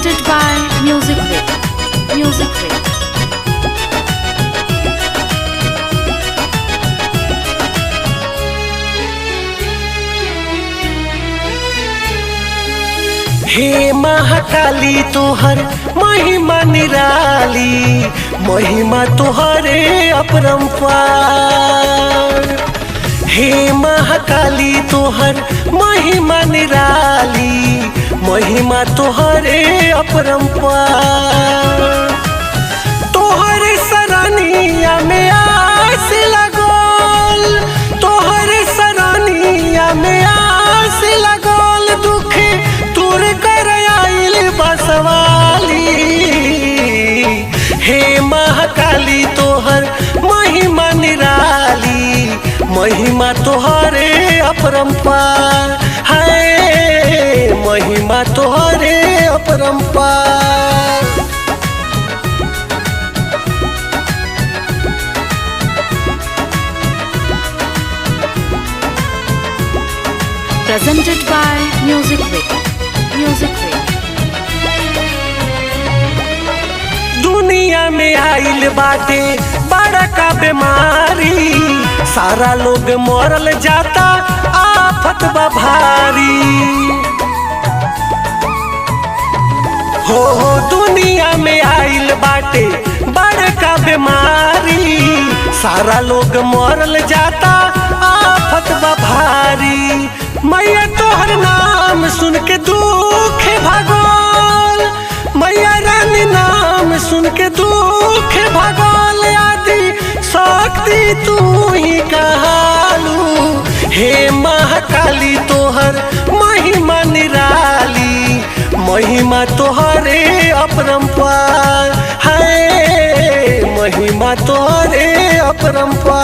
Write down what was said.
Presented by Music Way. Music Way. हे महाकाली तोहर महिमा निराली, महिमा तोहरे अपरंपार। हे महाकाली तोहर महिमा निराली, महिमा तोहरे अपरंपार। तोहरे सरनिया में आस लगोल, तोहरे सरनिया में आस लगोल, दुख दूर कर आइल बसवाली। हे महाकाली तोहर महिमा निराली, महिमा तोहरे अपरंपार है, महिमा तोहरे अपरंपार। Presented by Music Way. Music Way. दुनिया में आइल बाटे बड़ा का बीमारी, सारा लोग मरल जाता आफत बा भारी। हो दुनिया में आइल बाटे बड़ा का बीमारी, सारा लोग मरल जाता आफत बा भारी। मैया तोहर नाम सुन के दुख भगोल, मैया रानी नाम सुन के दुख भगोल, आदि शक्ति तू ही कहालू। हे महाकाली तोहर महिमा निराली, महिमा तोहरे अपरंपार है, महिमा तोहरे अपरंपार।